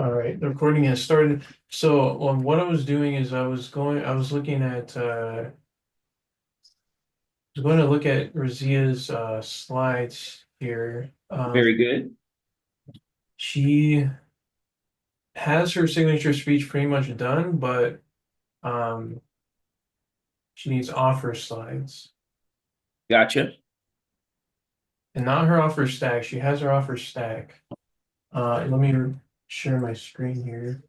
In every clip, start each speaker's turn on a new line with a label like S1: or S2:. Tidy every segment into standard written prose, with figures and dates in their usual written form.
S1: All right, the recording has started. So, what I was doing is I was looking at, I was going to look at Razia's slides here.
S2: Very good.
S1: She has her signature speech pretty much done, but um, she needs offer slides
S2: Gotcha.
S1: and not her offer stack. She has her offer stack. Let me share my screen here.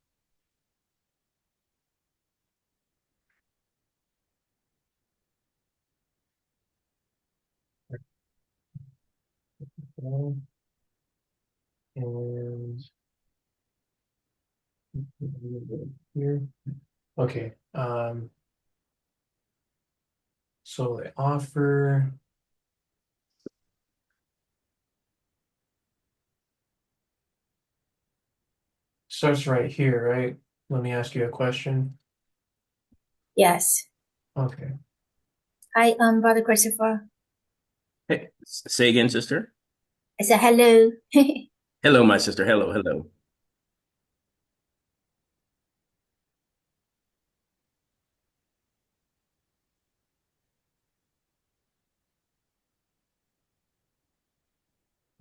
S1: And here. Okay. So the offer starts right here, right? Let me ask you a question.
S3: Yes.
S1: Okay.
S3: Hi, Brother Christopher.
S2: Hey, say again, sister.
S3: I said hello.
S2: Hello, my sister. Hello, hello.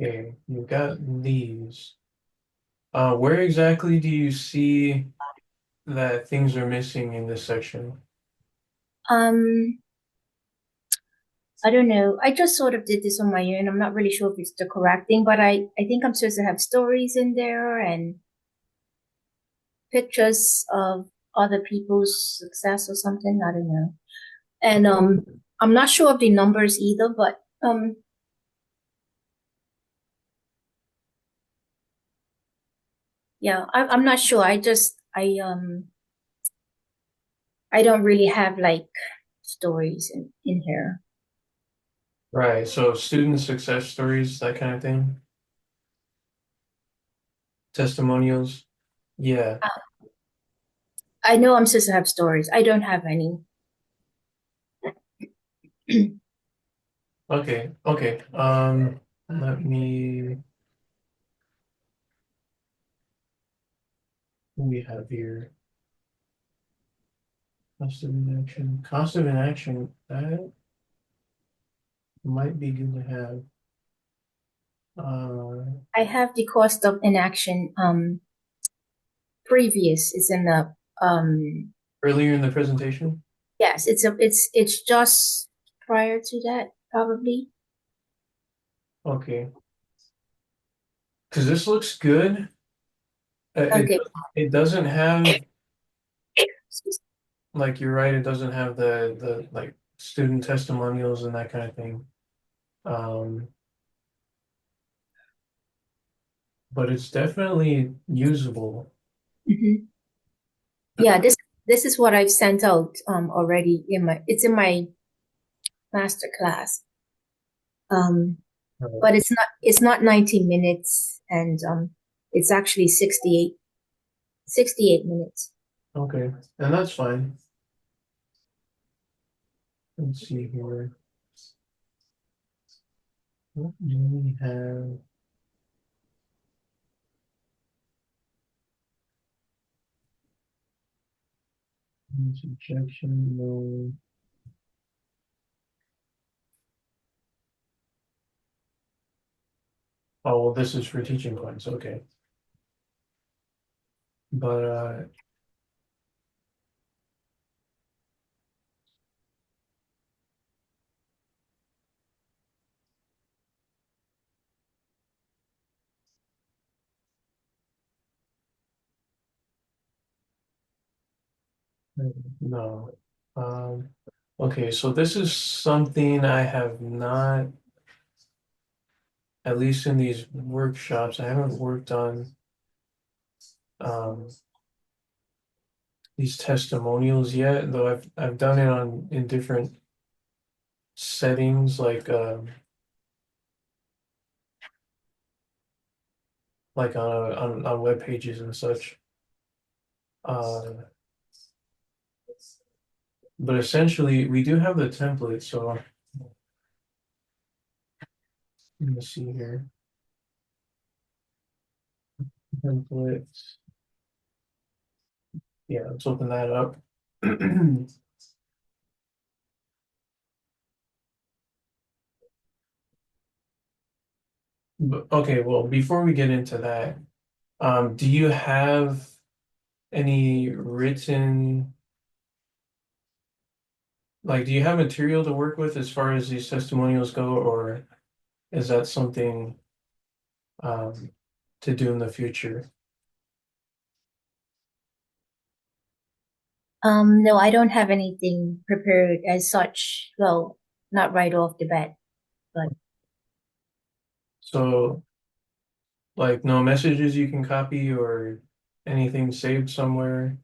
S1: Okay, you've got these. Where exactly do you see that things are missing in this section?
S3: Um, I don't know. I just sort of did this on my own. I'm not really sure if it's the correct thing, but I think I'm supposed to have stories in there and pictures of other people's success or something. I don't know. And I'm not sure of the numbers either, but yeah, I'm not sure. I don't really have like stories in here.
S1: Right, so student success stories, that kind of thing, testimonials. Yeah.
S3: I know I'm supposed to have stories. I don't have any.
S1: Okay, okay. Let me, what do we have here? Cost of inaction. Cost of inaction, that might be good to have.
S3: I have the cost of inaction previous is in the
S1: Earlier in the presentation?
S3: yes, it's just prior to that probably.
S1: Okay, because this looks good. It
S3: Okay.
S1: it doesn't have, like, you're right, it doesn't have the like student testimonials and that kind of thing. Um, but it's definitely usable.
S3: Mhm. Yeah, this is what I've sent out already in my it's in my master class. Um
S1: Uh,
S3: but it's not 90 minutes and it's actually 68 minutes.
S1: okay, and that's fine. Let's see here. What do we have? Objection, no. Oh, well, this is for teaching points. Okay, but no. Um, okay, so this is something I have not, at least in these workshops, I haven't worked on um, these testimonials yet, though I've done it on in different settings, like on web pages and such. Uh, but essentially, we do have the template, so let me see here. Templates. Yeah, let's open that up. Okay, well, before we get into that, do you have any written, like, do you have material to work with as far as these testimonials go, or is that something um, to do in the future?
S3: No, I don't have anything prepared as such. Well, not right off the bat, but
S1: So, like, no messages you can copy or anything saved somewhere,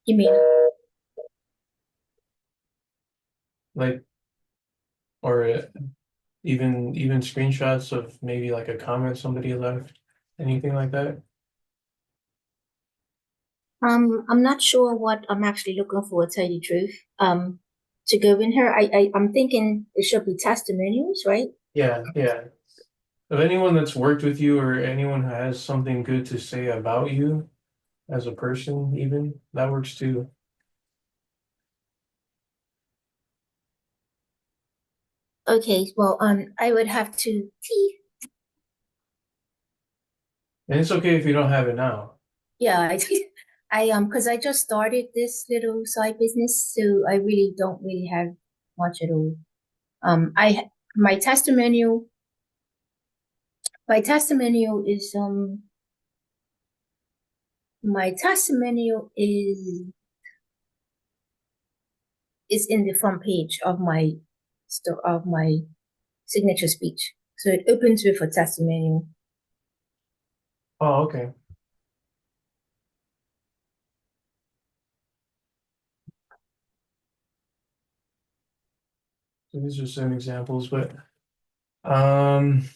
S3: you mean,
S1: like, or even screenshots of maybe like a comment somebody left, anything like that?
S3: I'm not sure what I'm actually looking for, to tell you the truth. To go in here, I'm thinking it should be testimonials, right?
S1: Yeah, yeah. Of anyone that's worked with you or anyone who has something good to say about you as a person, even that works too.
S3: Okay, well, I would have to see.
S1: And it's okay if you don't have it now.
S3: Yeah, because I just started this little side business, so I really don't really have much at all. I my testimonial, my testimonial is my testimonial is in the front page of my signature speech. So it opens with a testimonial.
S1: Oh, okay. So these are some examples, but um,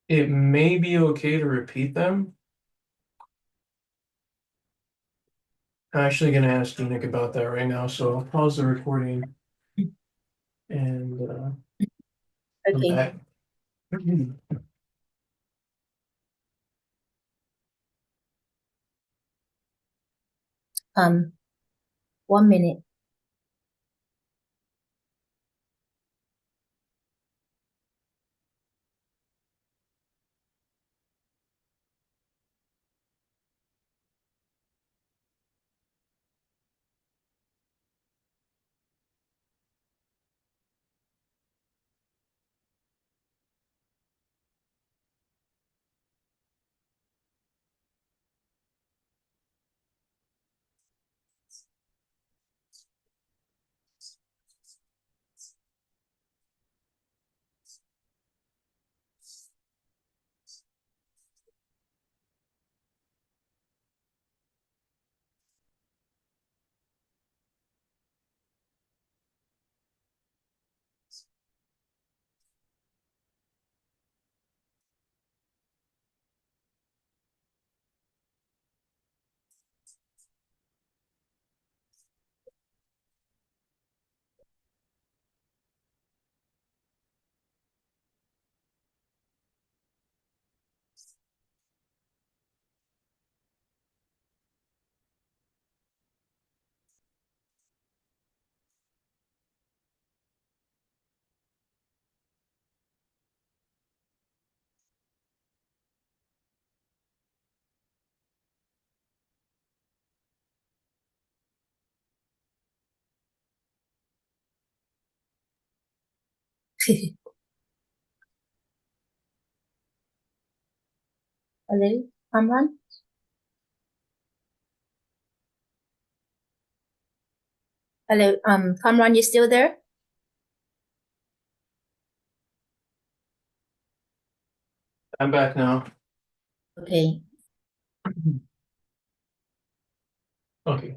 S1: it may be okay to repeat them. I'm actually going to ask Nick about that right now, so I'll pause the recording and come
S3: Okay.
S1: back.
S3: Um, 1 minute. Hello, Kamran? Hello, Kamran, you still there?
S1: I'm back now.
S3: Okay.
S1: Okay.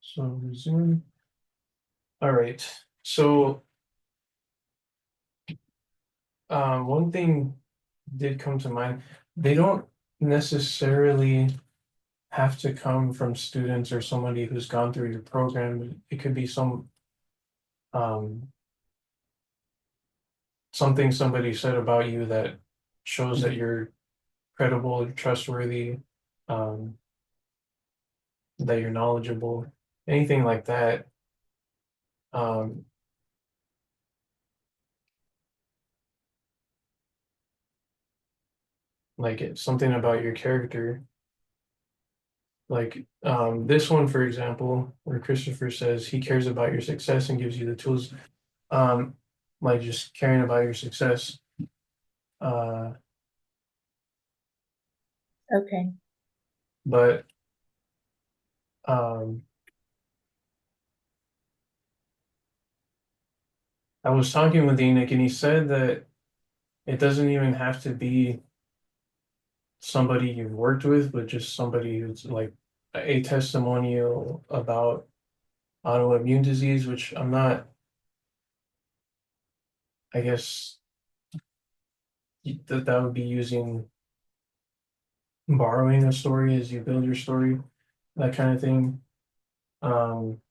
S1: So resume. All right. So one thing did come to mind. They don't necessarily have to come from students or somebody who's gone through your program. It could be um something somebody said about you that shows that you're credible, trustworthy, um, that you're knowledgeable, anything like that. Um, like something about your character. Like this one, for example, where Christopher says he cares about your success and gives you the tools, um, like just caring about your success. Uh,
S3: Okay.
S1: but um, I was talking with Enoch and he said that it doesn't even have to be somebody you've worked with, but just somebody who's like a testimonial about autoimmune disease, which I'm not, I guess that would be using borrowing a story as you build your story, that kind of thing. Um,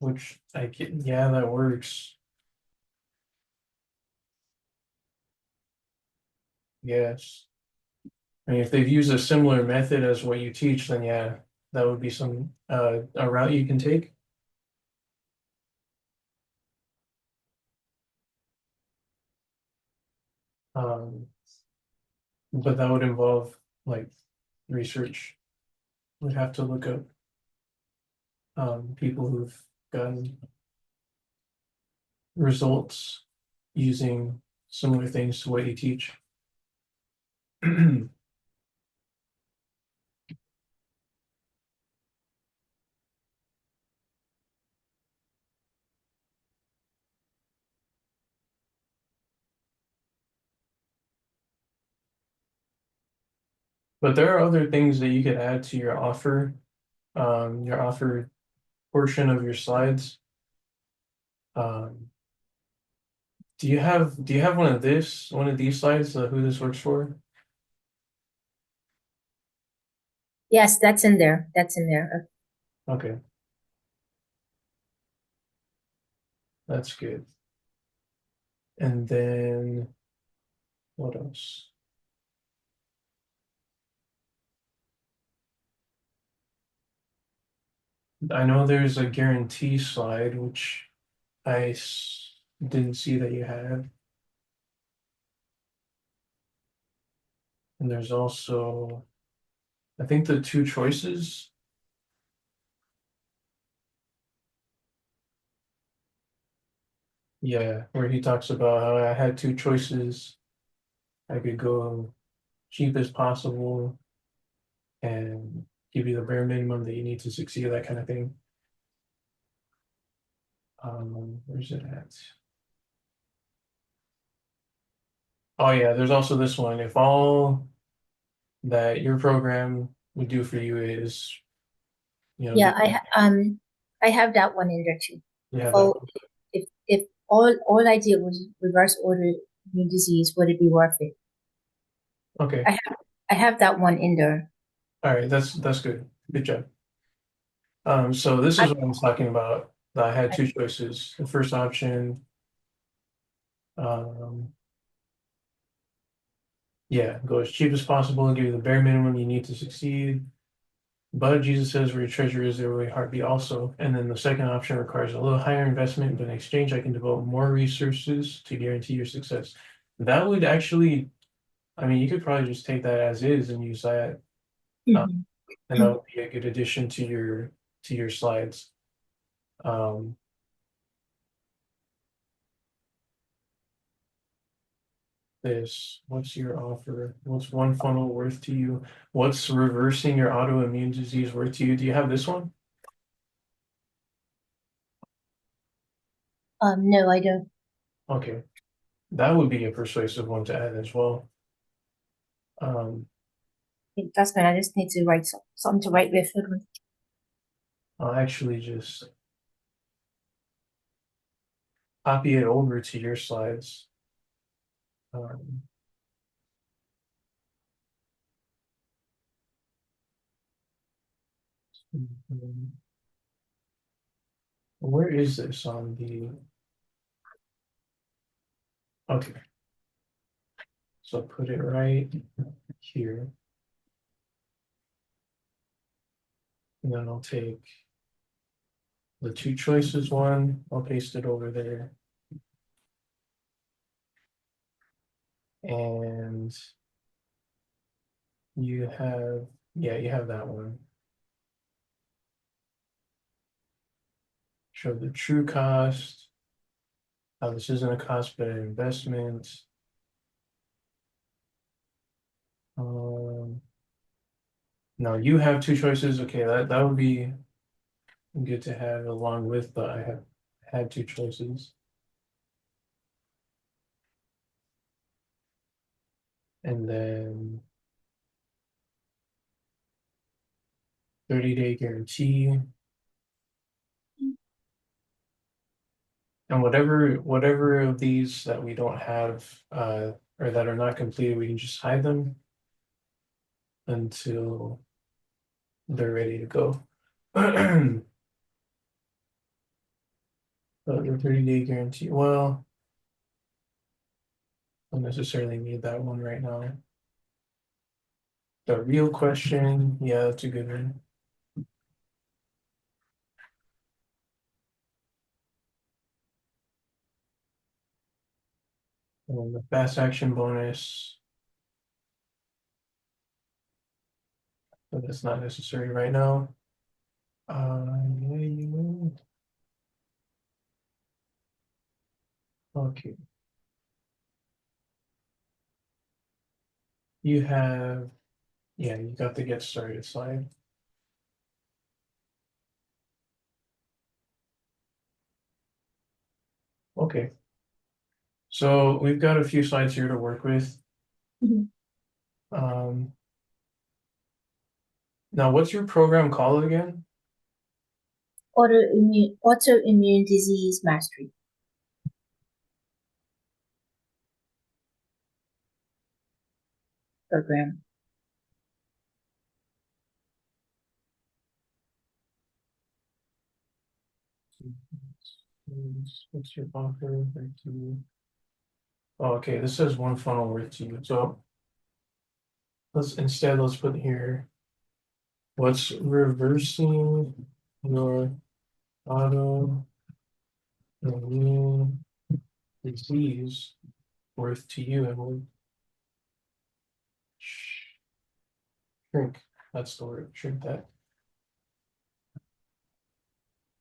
S1: which I get, yeah, that works. Yes. I mean, if they've used a similar method as what you teach, then yeah, that would be some a route you can take. Um, but that would involve like research. We'd have to look up people who've gotten results using similar things to what you teach. But there are other things that you could add to your offer portion of your slides. Um, do you have one of these slides, who this works for?
S3: Yes, that's in there. That's in there.
S1: Okay, that's good. And then what else? I know there's a guarantee slide, which didn't see that you had. And there's also, I think the two choices. Yeah, where he talks about how I had two choices. I could go cheap as possible and give you the bare minimum that you need to succeed, that kind of thing. Where's it at? Oh yeah, there's also this one. If all that your program would do for you is,
S3: Yeah, I have that one in there too.
S1: you have that.
S3: Oh, if all I did was reverse order new disease, would it be worth it?
S1: Okay,
S3: I have that one in there.
S1: all right, that's good. Good job. So this
S3: I,
S1: is what I'm talking about. That I had two choices. The first option, um, yeah, go as cheap as possible and give you the bare minimum you need to succeed. But Jesus says, where your treasure is, there will your heart be also. And then the second option requires a little higher investment, but in exchange, I can devote more resources to guarantee your success. That would actually, I mean, you could probably just take that as is and use that, uh,
S3: Mhm.
S1: and that would be a good addition to your slides. Um, what's your offer? What's one funnel worth to you? What's reversing your autoimmune disease worth to you? Do you have this one?
S3: No, I don't.
S1: Okay, that would be a persuasive one to add as well. Um,
S3: That's fine. I just need to write something to write with.
S1: I'll actually just copy it over to your slides. Um, where is this on the? Okay. So put it right here. And then I'll take the two choices one, I'll paste it over there. And you have, yeah, you have that one. Show the true cost. How this isn't a cost, but an investment. Now you have two choices. Okay, that would be good to have along with, but I have had two choices. And then 30-day guarantee. And whatever of these that we don't have or that are not completed, we can just hide them until they're ready to go. But the 30-day guarantee, well, don't necessarily need that one right now. The real question, yeah, that's a good one. And then the fast action bonus, but that's not necessary right now. Yeah, okay. You have, yeah, you got the get started slide. Okay. So we've got a few slides here to work with.
S3: Mhm.
S1: Um, now what's your program called again?
S3: Autoimmune disease mastery program.
S1: What's your buffer? Oh, okay, this says one funnel worth to you. So let's put here, what's reversing your autoimmune disease worth to you, and we'll shrink. That's the word, shrink that.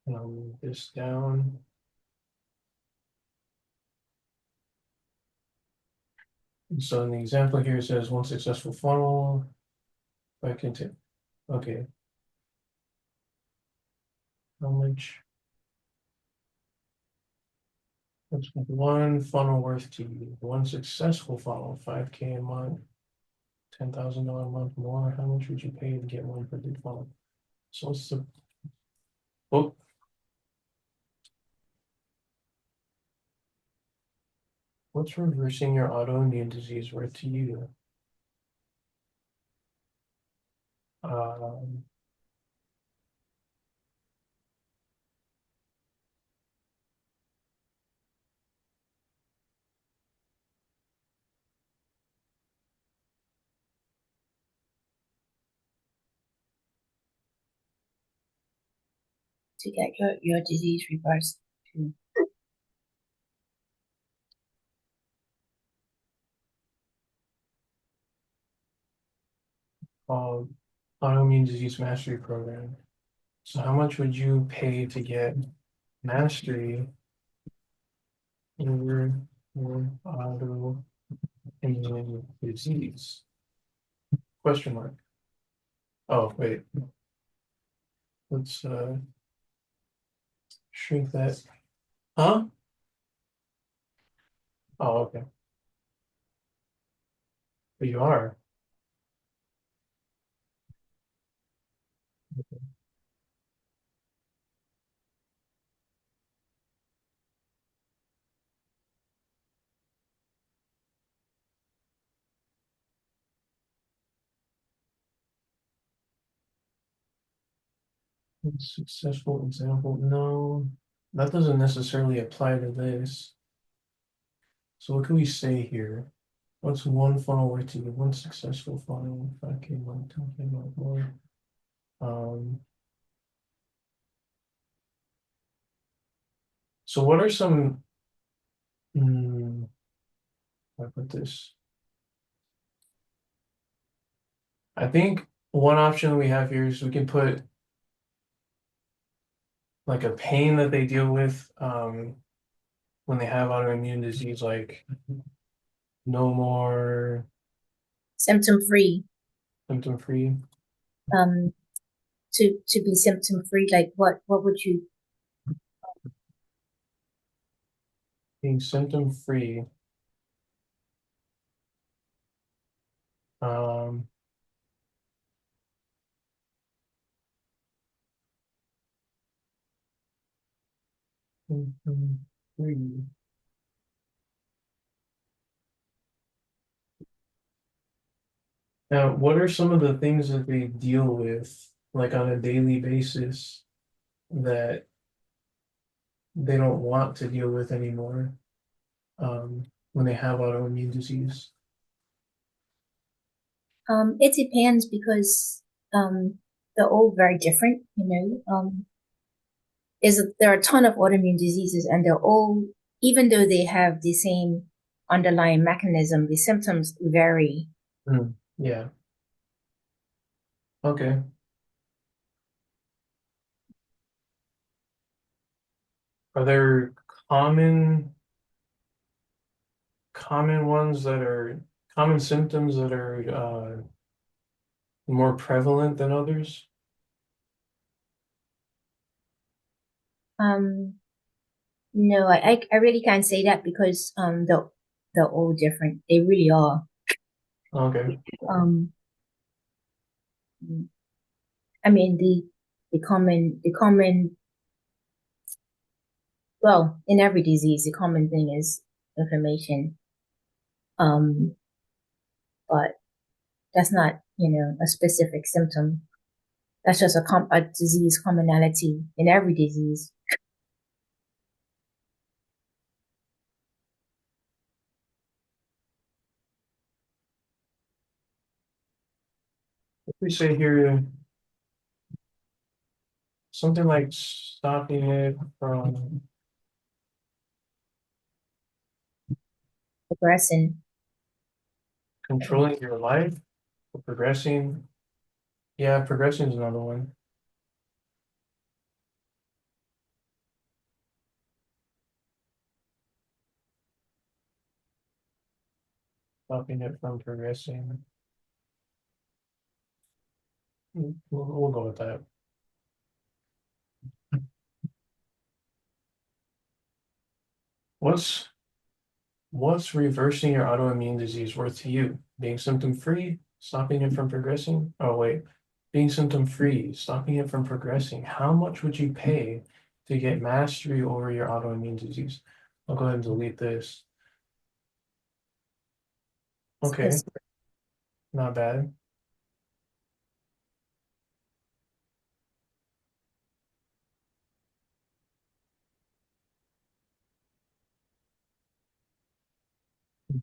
S1: And I'll move this down. And so in the example here, it says one successful funnel. I can take, okay. How much? What's one funnel worth to you? One successful funnel, 5K a month, $10,000 a month more. How much would you pay to get one good funnel? So what's the book? What's reversing your autoimmune disease worth to you? Um,
S3: To get your disease reversed. Too.
S1: autoimmune disease mastery program. So how much would you pay to get mastery over your autoimmune disease? Question mark. Oh, wait. Let's shrink that. Huh? Oh, okay. But you are. Successful example. No, that doesn't necessarily apply to this. So what can we say here? What's one funnel worth to you? One successful funnel, 5K month, 10K month more. So what are some, how do I put this? I think one option we have here is we can put like a pain that they deal with when they have autoimmune disease, like no more
S3: Symptom free.
S1: symptom free.
S3: Um, to be symptom free, like what would you?
S1: Being symptom free. Um, symptom free. Now, what are some of the things that they deal with, like on a daily basis, that they don't want to deal with anymore, when they have autoimmune disease?
S3: It depends because they're all very different. There are a ton of autoimmune diseases, and they're all, even though they have the same underlying mechanism, the symptoms vary.
S1: Yeah. Okay. Are there common common ones that are common symptoms that are more prevalent than others?
S3: Um, no, I really can't say that because they're all different. They really are.
S1: Okay.
S3: Um, I mean the common well, in every disease, the common thing is inflammation. Um, but that's not, a specific symptom. That's just a disease commonality in every disease.
S1: If we say here something like stopping it from
S3: Progressing.
S1: controlling your life or progressing. Yeah, progressing is another one. Stopping it from progressing. We'll go with that. What's what's reversing your autoimmune disease worth to you? Being symptom free, stopping it from progressing? Oh wait, being symptom free, stopping it from progressing. How much would you pay to get mastery over your autoimmune disease? I'll go ahead and delete this. Okay, not bad.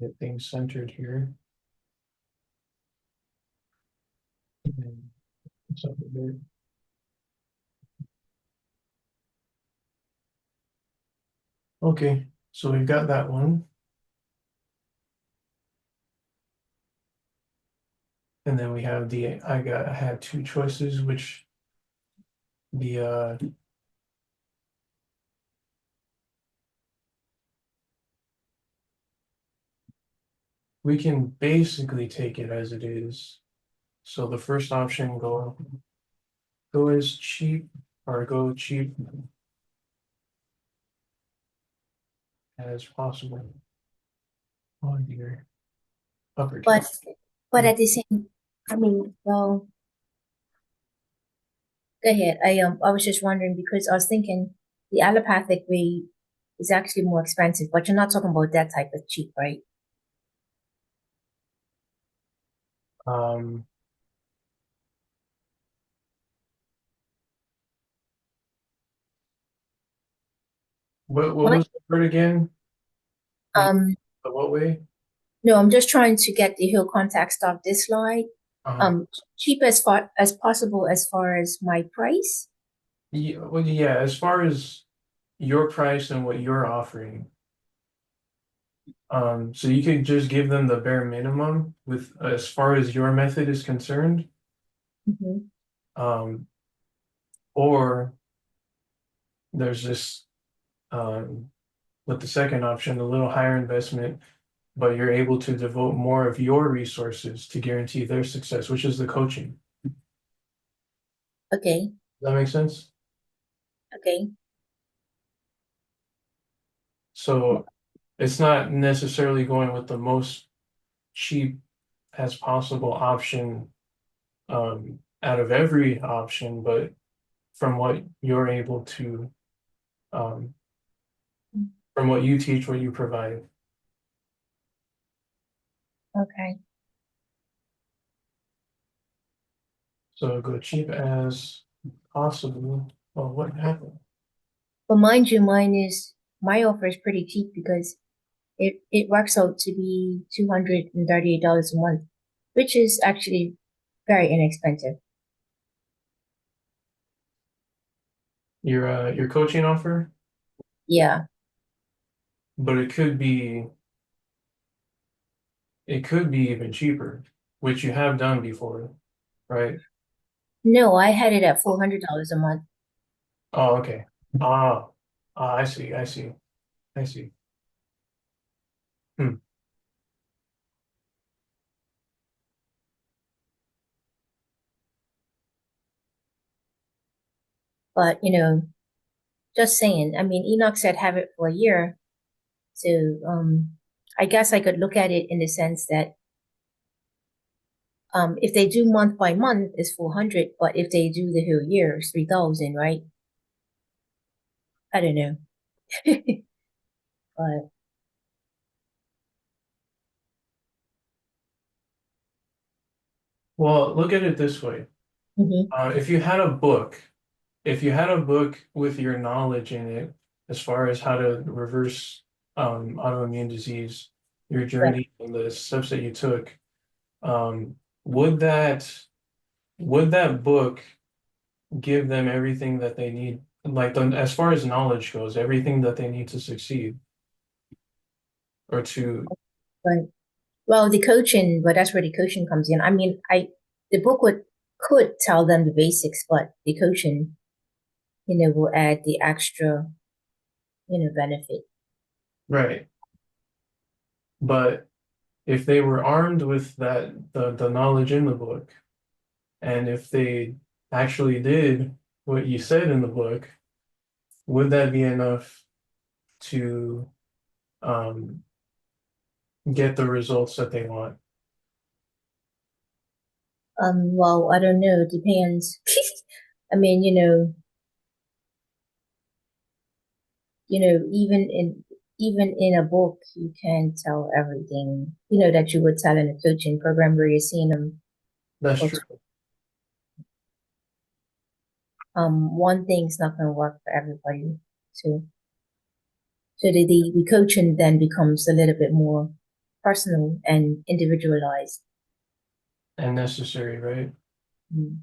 S1: Get things centered here. And it's up a bit. Okay, so we've got that one. And then we have I had two choices, which the we can basically take it as it is. So the first option, go as cheap or go cheap as possible. Oh dear.
S3: But
S1: Uppercase.
S3: at the same, I mean, well, go ahead. I was just wondering because I was thinking the allopathic way is actually more expensive, but you're not talking about that type of cheap, right?
S1: Um, what
S3: What?
S1: was the word again? The
S3: Um,
S1: the what way?
S3: No, I'm just trying to get the whole context of this slide.
S1: Uh,
S3: Cheap as far as possible as far as my price.
S1: yeah, well, yeah, as far as your price and what you're offering. So you could just give them the bare minimum with as far as your method is concerned.
S3: Mhm.
S1: Um, or there's this um with the second option, a little higher investment, but you're able to devote more of your resources to guarantee their success, which is the coaching.
S3: Okay,
S1: Does that make sense?
S3: okay.
S1: So it's not necessarily going with the most cheap as possible option out of every option, but from what you're able to um, from what you teach, what you provide.
S3: Okay.
S1: So go cheap as possible. Well, what happened?
S3: But mind you, my offer is pretty cheap because it works out to be $238 a month, which is actually very inexpensive.
S1: Your coaching offer,
S3: Yeah.
S1: but it could be even cheaper, which you have done before, right?
S3: No, I had it at $400 a month.
S1: Oh, okay. Ah, I see, I see, I see. Hmm.
S3: But just saying. I mean, Enoch said have it for a year. So I guess I could look at it in the sense that if they do month by month, it's 400, but if they do the whole year, it's 3,000, right? I don't know. But
S1: Well, look at it this way.
S3: mhm,
S1: If you had a book, if you had a book with your knowledge in it, as far as how to reverse autoimmune disease, your
S3: right.
S1: journey and the steps that you took, um, would that would that book give them everything that they need, like as far as knowledge goes, everything that they need to succeed or to
S3: But well, the coaching, but that's where the coaching comes in. I mean, the book could tell them the basics, but the coaching, will add the extra, benefit.
S1: right. But if they were armed with the knowledge in the book, and if they actually did what you said in the book, would that be enough to um, get the results that they want?
S3: Well, I don't know. It depends. I mean, even in a book, you can't tell everything, that you would tell in a coaching program where you're seeing them.
S1: That's
S3: But
S1: true.
S3: one thing's not going to work for everybody. So the coaching then becomes a little bit more personal and individualized.
S1: And necessary, right?
S3: Mm.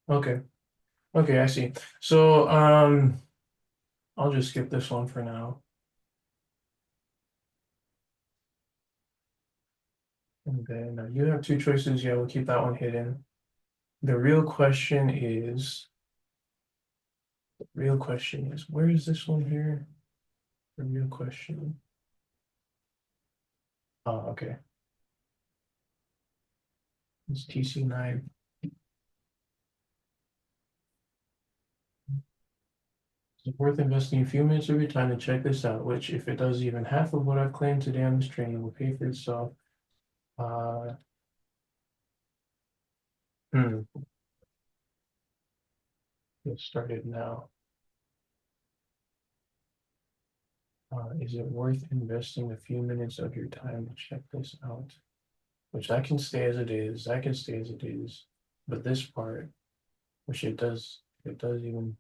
S1: Okay. Okay, I see. So I'll just skip this one for now. And then you have two choices. Yeah, we'll keep that one hidden. The real question is, where is this one here? The real question. Oh, okay. It's TC9. It's worth investing a few minutes of your time to check this out, which, if it does even half of what I've claimed today on this training, will pay for itself. Uh, hmm, get started now. Is it worth investing a few minutes of your time to check this out? Which I can stay as it is. I can stay as it is. But this part, which it does even,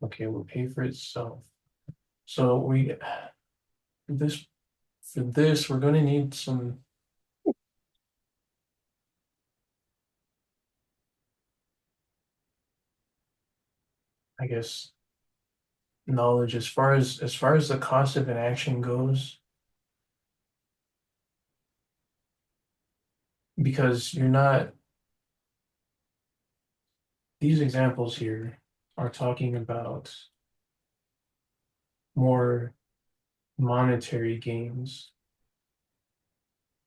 S1: okay, will pay for itself. So this for this, we're gonna need some, I guess, knowledge as far as the cost of an action goes, because you're not, these examples here are talking about more monetary gains.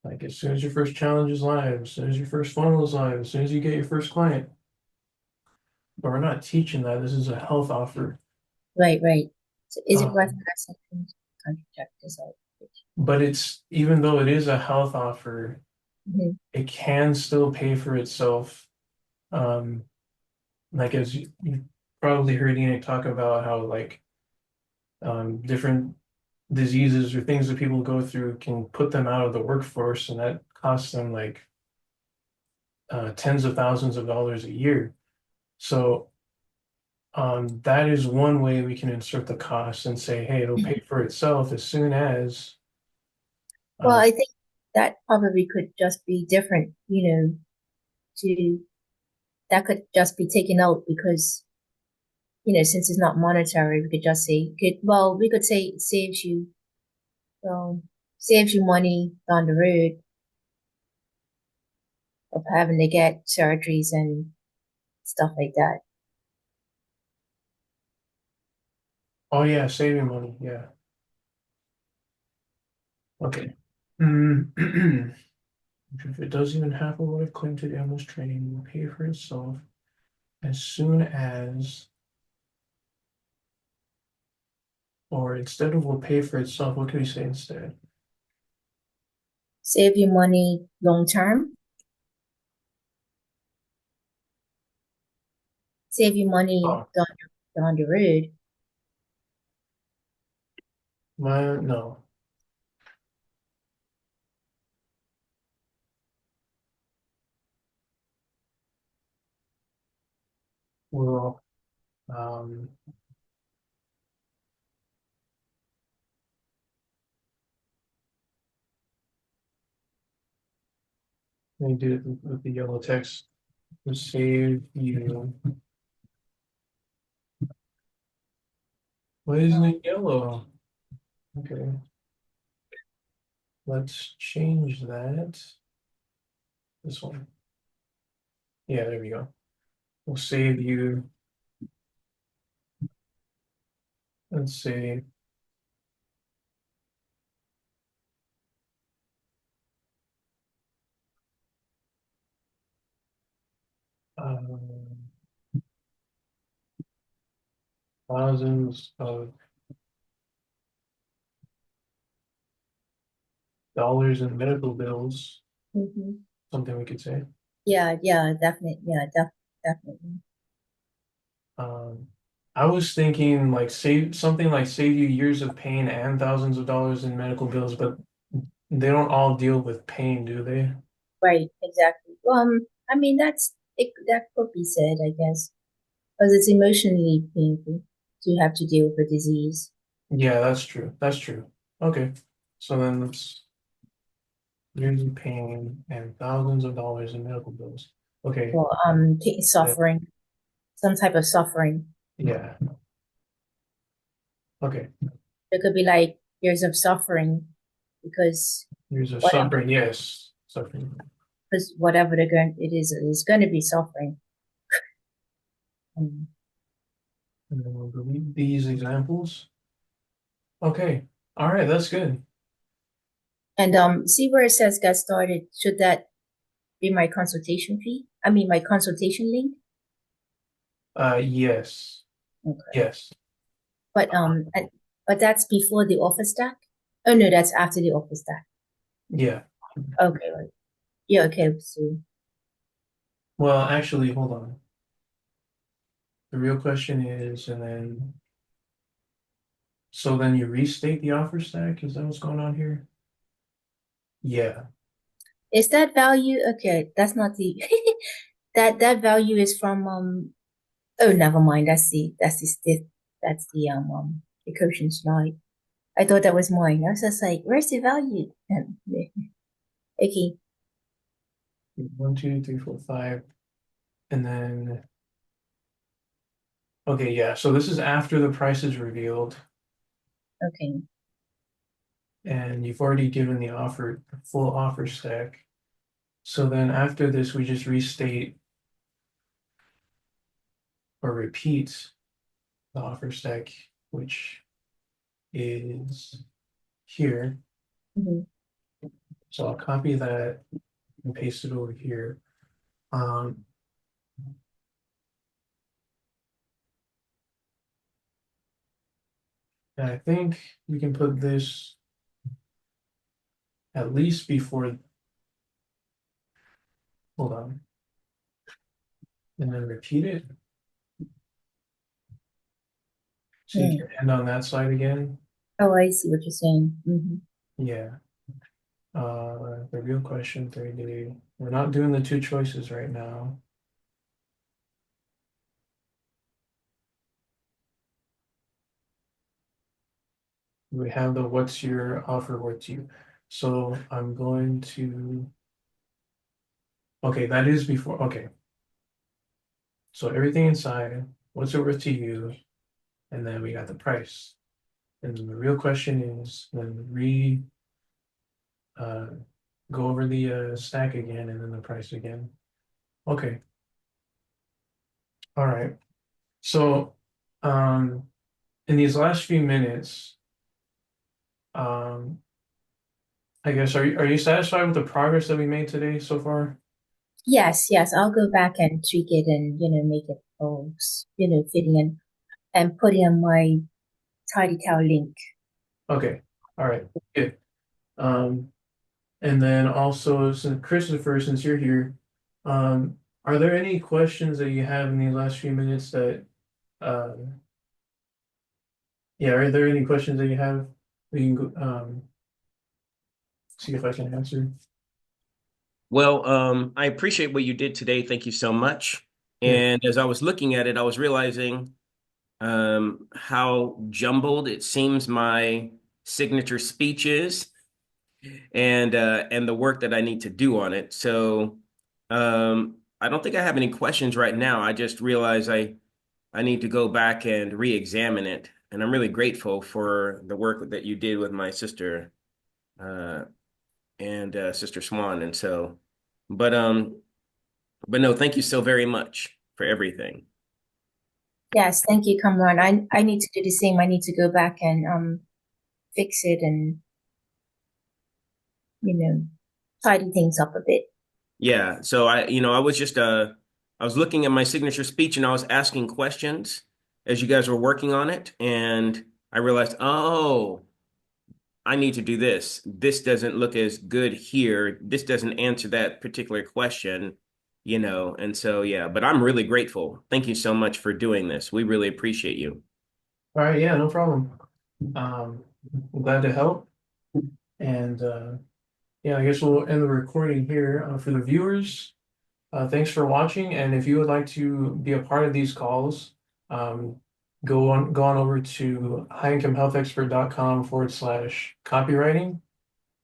S1: Like as soon as your first challenge is live, as soon as your first funnel is live, as soon as you get your first client. But we're not teaching that. This is a health offer.
S3: Right, right. So is it worth
S1: Um,
S3: asking to check this out?
S1: but it's even though it is a health offer,
S3: Mhm.
S1: it can still pay for itself. Um, like as you probably heard Enoch talk about how like different diseases or things that people go through can put them out of the workforce, and that costs them like tens of thousands of dollars a year. So that is one way we can insert the cost and say, hey, it'll pay for itself as soon as
S3: Well,
S1: uh,
S3: I think that probably could just be different, to that could just be taken out because, since it's not monetary, we could just say we could say it um, saves you money down the road of having to get surgeries and stuff like that.
S1: oh yeah, saving money, yeah. Okay. Mm. If it does even happen, what I've claimed to the analyst training will pay for itself as soon as, or instead of will pay for itself, what can we say instead?
S3: Save you money long term. Save you money
S1: Oh,
S3: down the road.
S1: no. Well, um, let me do it with the yellow text. To save you. Why isn't it yellow? Okay, let's change that. This one. Yeah, there we go. We'll save you. Let's say um, thousands of dollars in medical bills.
S3: Hmm.
S1: Something we could say.
S3: Yeah, yeah, definitely. Yeah, definitely.
S1: Um, I was thinking like save something like save you years of pain and thousands of dollars in medical bills, but they don't all deal with pain, do they?
S3: Right, exactly. I mean, that could be said, I guess, because it's emotionally painful to have to deal with a disease.
S1: Yeah, that's true. That's true. Okay. So then let's years of pain and thousands of dollars in medical bills. Okay.
S3: Or
S1: Yeah.
S3: suffering, some type of suffering.
S1: Yeah. Okay.
S3: It could be like years of suffering because
S1: Years of
S3: whatever,
S1: suffering. Yes. Suffering.
S3: because whatever it is going to be suffering. Um,
S1: And then we'll delete these examples. Okay. All right. That's good.
S3: and see where it says get started. Should that be my consultation fee? I mean, my consultation link.
S1: Yes.
S3: Okay.
S1: Yes.
S3: But that's before the offer stack. Oh no, that's after the offer stack.
S1: Yeah.
S3: Okay, right. Yeah, okay. So
S1: Well, actually, hold on. The real question is, and then, so then you restate the offer stack? Is that what's going on here? Yeah.
S3: is that value okay? That's not the that value is from oh never mind. That's the quotient slide. I thought that was mine. I was just like, where's the value? Okay.
S1: 1, 2, 3, 4, 5. And then, okay, yeah, so this is after the price is revealed,
S3: Okay.
S1: and you've already given the full offer stack. So then after this, we just restate or repeat the offer stack, which is here.
S3: Mhm.
S1: So I'll copy that and paste it over here. Um, and I think we can put this at least before, hold on, and then repeat it. So you
S3: Mm.
S1: can end on that side again.
S3: Oh, I see what you're saying.
S1: Yeah. The real question 3D. We're not doing the two choices right now. We have the what's your offer worth to you. So I'm going to, okay, that is before, okay. So everything inside, what's it worth to you? And then we got the price. And then the real question is, then uh, go over the stack again and then the price again. Okay, all right. So um, in these last few minutes, um, I guess, are you satisfied with the progress that we made today so far?
S3: Yes, yes. I'll go back and tweak it and, make it all, fitting in and put in my tidy towel link.
S1: Okay, all right, good. Um, and then also, since Christopher, since you're here, are there any questions that you have in these last few minutes that, uh, yeah, are there any questions that you have? We can go, see if I can answer.
S2: Well, I appreciate what you did today. Thank you so much.
S1: Yeah,
S2: And as I was looking at it, I was realizing how jumbled it seems my signature speech is, and the work that I need to do on it. So I don't think I have any questions right now. I just realized I need to go back and re-examine it. And I'm really grateful for the work that you did with my sister uh, and Sister Swan. And so, but um, but no, thank you so very much for everything.
S3: Yes, thank you, Kamran. I need to do the same. I need to go back and fix it and, you know, tidy things up a bit.
S2: Yeah. So I was just I was looking at my signature speech and I was asking questions as you guys were working on it, and I realized, oh, I need to do this. This doesn't look as good here. This doesn't answer that particular question. And so yeah, but I'm really grateful. Thank you so much for doing this. We really appreciate you.
S1: all right, yeah, no problem. I'm glad to help. And yeah, I guess we'll end the recording here. For the viewers, thanks for watching. And if you would like to be a part of these calls, um, go on over to highincomehealthexpert.com/copywriting,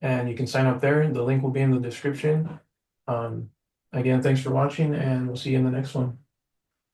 S1: and you can sign up there. The link will be in the description. Um, Again, thanks for watching, and we'll see you in the next one.